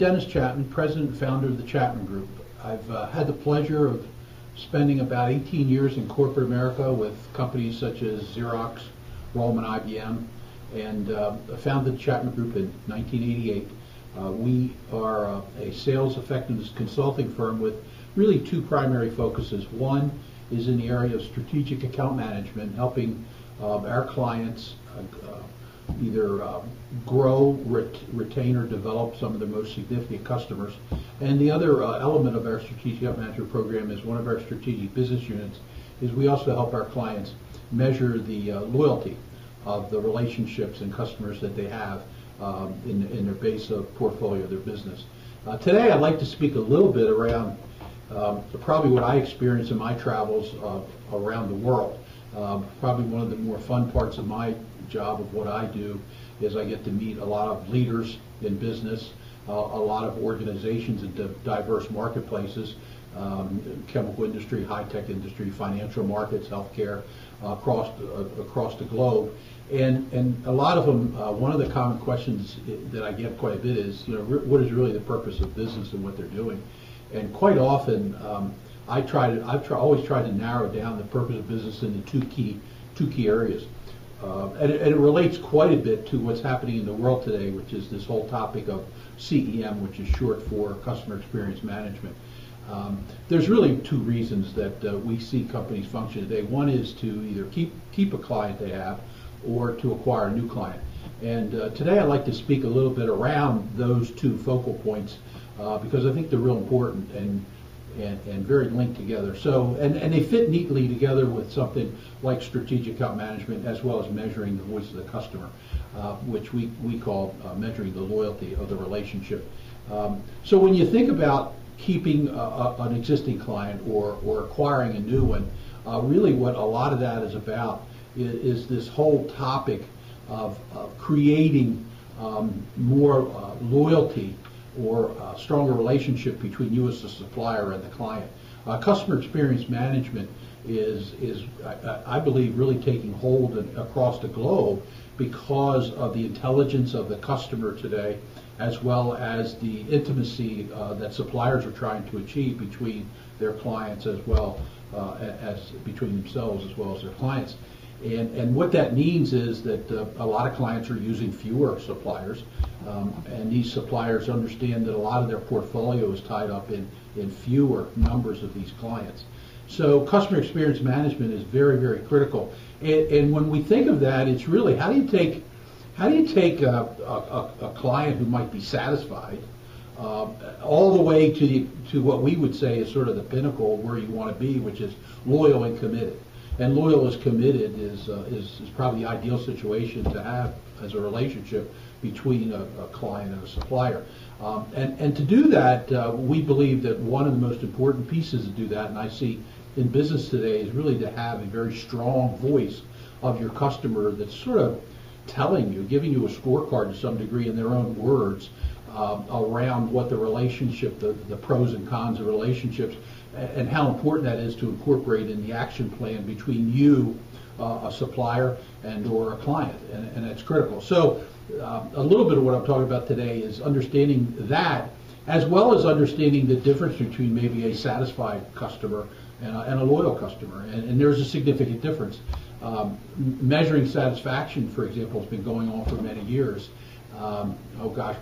Dennis Chapman, president and founder of the Chapman Group. I've had the pleasure of spending about 18 years in corporate America with companies such as Xerox, Rollman, IBM, and founded the Chapman Group in 1988. We are a sales effectiveness consulting firm with really two primary focuses. One is in the area of strategic account management, helping our clients either grow, retain, or develop some of the most significant customers. And the other element of our strategic account management program is one of our strategic business units is we also help our clients measure the loyalty of the relationships and customers that they have in their base of portfolio of their business. Today I'd like to speak a little bit around probably what I experience in my travels around the world. Probably one of the more fun parts of my job of what I do is I get to meet a lot of leaders in business, a lot of organizations in diverse marketplaces, chemical industry, high-tech industry, financial markets, healthcare, across the globe. And a lot of them, one of the common questions that I get quite a bit is, what is really the purpose of business and what they're doing? And quite often, I've always tried to narrow down the purpose of business into two key areas. And it relates quite a bit to what's happening in the world today, which is this whole topic of CEM, which is short for Customer Experience Management. There's really two reasons that we see companies function today. One is to either keep a client they have or to acquire a new client. And today I'd like to speak a little bit around those two focal points because I think they're real important and very linked together. So, and they fit neatly together with something like strategic account management as well as measuring the voice of the customer, which we call measuring the loyalty of the relationship. So when you think about keeping an existing client or acquiring a new one, really what a lot of that is about is this whole topic of creating more loyalty or a stronger relationship between you as a supplier and the client. Customer experience management is I believe, really taking hold across the globe because of the intelligence of the customer today, as well as the intimacy that suppliers are trying to achieve between their clients as well as between themselves as well as their clients. And what that means is that a lot of clients are using fewer suppliers, and these suppliers understand that a lot of their portfolio is tied up in fewer numbers of these clients. So customer experience management is very, very critical. And when we think of that, it's really how do you take a client who might be satisfied all the way to what we would say is sort of the pinnacle where you want to be, which is loyal and committed. And loyal as committed is probably the ideal situation to have as a relationship between a client and a supplier. And to do that, we believe that one of the most important pieces to do that, and I see in business today, is really to have a very strong voice of your customer that's sort of telling you, giving you a scorecard to some degree in their own words around what the relationship, the pros and cons of relationships, and how important that is to incorporate in the action plan between you, a supplier, and or a client, and that's critical. So a little bit of what I'm talking about today is understanding that, as well as understanding the difference between maybe a satisfied customer and a loyal customer, and there's a significant difference. Measuring satisfaction, for example, has been going on for many years.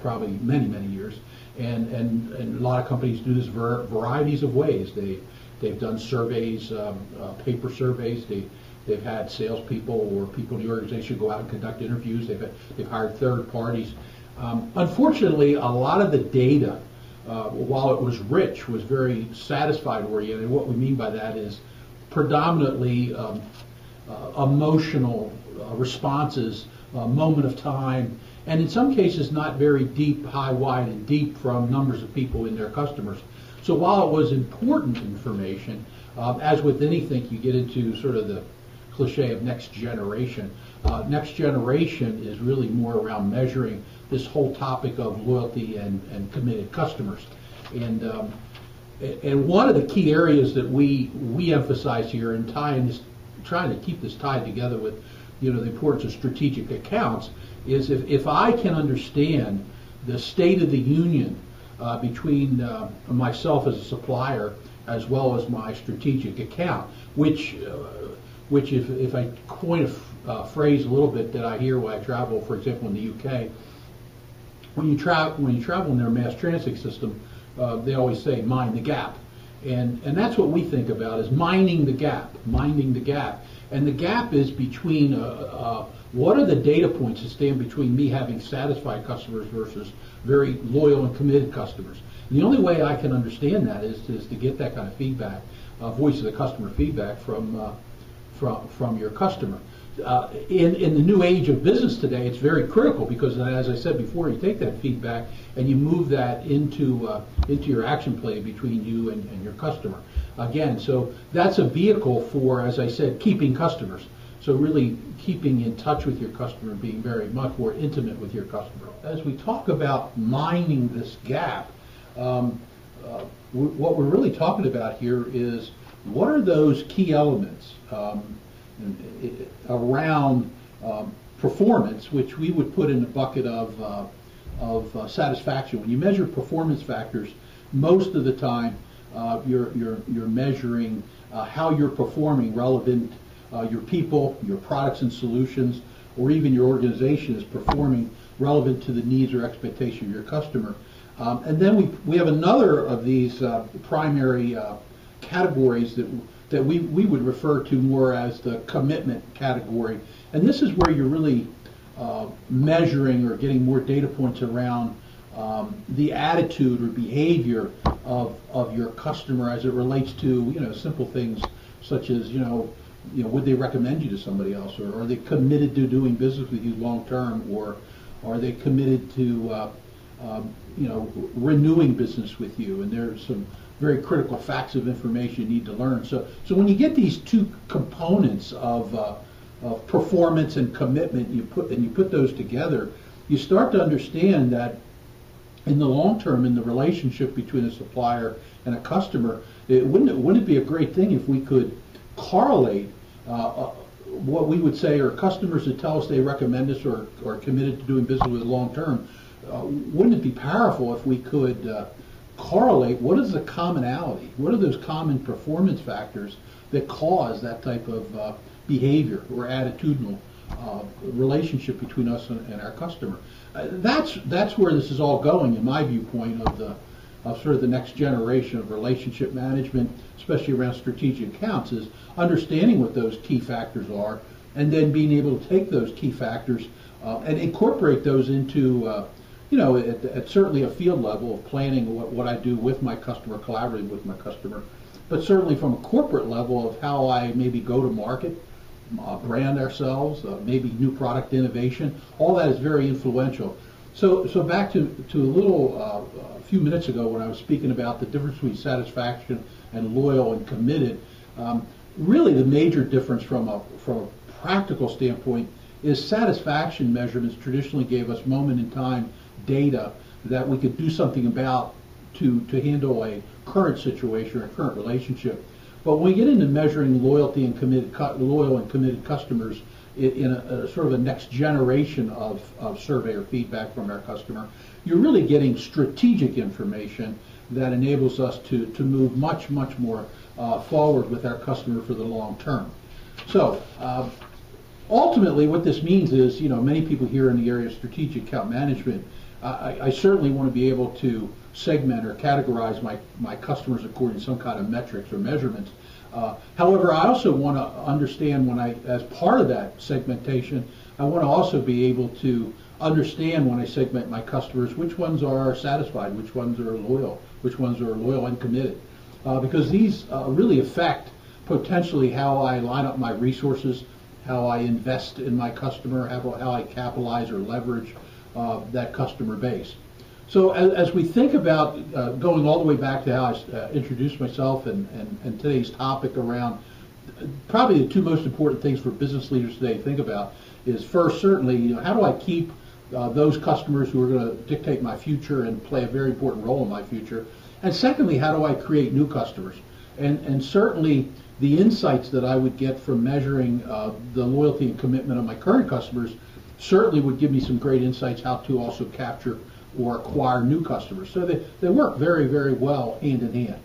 Probably many years. And a lot of companies do this varieties of ways. They've done surveys, paper surveys. They've had salespeople or people in the organization go out and conduct interviews. They've hired third parties. Unfortunately, a lot of the data, while it was rich, was very satisfied oriented. What we mean by that is predominantly emotional responses, moment of time, and in some cases not very deep, high, wide, and deep from numbers of people in their customers. So while it was important information, as with anything, you get into sort of the cliche of next generation. Next generation is really more around measuring this whole topic of loyalty and committed customers. And one of the key areas that we emphasize here in trying to keep this tied together with the importance of strategic accounts is if I can understand the state of the union between myself as a supplier as well as my strategic account, which if I coin a phrase a little bit that I hear when I travel, for example, in the UK, when you travel in their mass transit system, they always say mind the gap, and that's what we think about, is minding the gap, and the gap is between what are the data points that stand between me having satisfied customers versus very loyal and committed customers. And the only way I can understand that is to get that kind of feedback, voice of the customer feedback from your customer. In the new age of business today, it's very critical because, as I said before, you take that feedback and you move that into your action plan between you and your customer. Again, so that's a vehicle for, as I said, keeping customers. So really keeping in touch with your customer, being very much more intimate with your customer. As we talk about mining this gap, what we're really talking about here is what are those key elements around performance, which we would put in the bucket of satisfaction. When you measure performance factors, most of the time you're measuring how you're performing relevant, your people, your products and solutions, or even your organization is performing relevant to the needs or expectation of your customer. And then we have another of these primary categories that we would refer to more as the commitment category. And this is where you're really measuring or getting more data points around the attitude or behavior of your customer as it relates to simple things such as would they recommend you to somebody else, or are they committed to doing business with you long term, or are they committed to renewing business with you? And there's some very critical facts of information you need to learn. So when you get these two components of performance and commitment, you put those together, you start to understand that in the long term, in the relationship between a supplier and a customer, wouldn't it be a great thing if we could correlate what we would say are customers that tell us they recommend us or are committed to doing business with long term? Wouldn't it be powerful if we could correlate what is the commonality, what are those common performance factors that cause that type of behavior or attitudinal relationship between us and our customer? That's where this is all going, in my viewpoint, of sort of the next generation of relationship management, especially around strategic accounts, is understanding what those key factors are, and then being able to take those key factors and incorporate those into at certainly a field level of planning what I do with my customer, collaborating with my customer, but certainly from a corporate level of how I maybe go to market, brand ourselves, maybe new product innovation. All that is very influential. So back to a little a few minutes ago when I was speaking about the difference between satisfaction and loyal and committed. Really, the major difference from a practical standpoint is satisfaction measurements traditionally gave us moment in time data that we could do something about to handle a current situation or a current relationship. But when we get into measuring loyal and committed customers in a sort of a next generation of survey or feedback from our customer, you're really getting strategic information that enables us to move much more forward with our customer for the long term. So ultimately what this means is, many people here in the area of strategic account management, I certainly want to be able to segment or categorize my customers according to some kind of metrics or measurements. However, I also want to understand as part of that segmentation, I want to also be able to understand when I segment my customers which ones are satisfied, which ones are loyal and committed, because these really affect potentially how I line up my resources, how I invest in my customer, how I capitalize or leverage that customer base. So as we think about going all the way back to how I introduced myself and today's topic around probably the two most important things for business leaders today to think about is first, certainly, how do I keep those customers who are going to dictate my future and play a very important role in my future? And secondly, how do I create new customers? And certainly the insights that I would get from measuring the loyalty and commitment of my current customers certainly would give me some great insights how to also capture or acquire new customers. So they work very, very well hand in hand.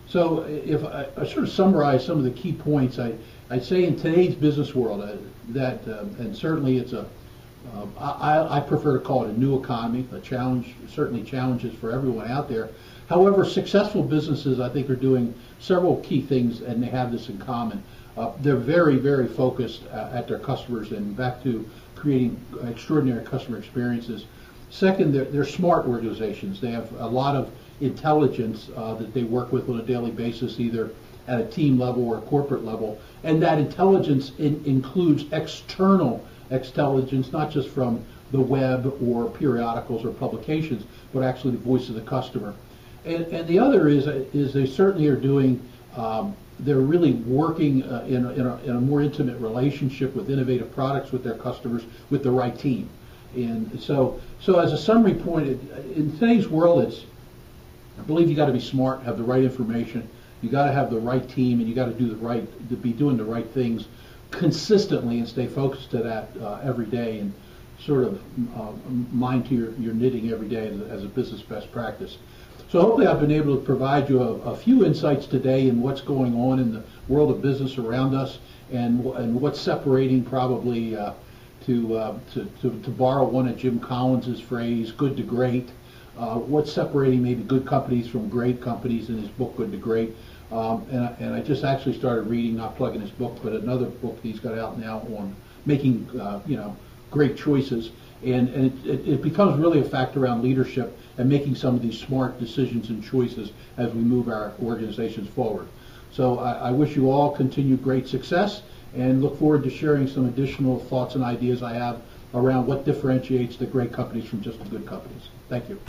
So if I sort of summarize some of the key points, I'd say in today's business world and certainly it's I prefer to call it a new economy, a challenge, certainly challenges for everyone out there. However, successful businesses, I think, are doing several key things, and they have this in common. They're very, very focused at their customers and back to creating extraordinary customer experiences. Second, they're smart organizations. They have a lot of intelligence that they work with on a daily basis, either at a team level or a corporate level. And that intelligence includes external intelligence, not just from the web or periodicals or publications, but actually the voice of the customer. And the other is they certainly are doing, they're really working in a more intimate relationship with innovative products with their customers with the right team. And so as a summary point, in today's world, I believe you got to be smart, have the right information, you got to have the right team, and you got to be doing the right things consistently and stay focused to that every day, and sort of mind to your knitting every day as a business best practice. So hopefully I've been able to provide you a few insights today in what's going on in the world of business around us, and what's separating probably to borrow one of Jim Collins's phrase, good to great. What's separating maybe good companies from great companies in his book, Good to Great. And I just actually started reading, not plugging his book, but another book he's got out now on making great choices. And it becomes really a fact around leadership and making some of these smart decisions and choices as we move our organizations forward. So I wish you all continued great success, and look forward to sharing some additional thoughts and ideas I have around what differentiates the great companies from just the good companies. Thank you.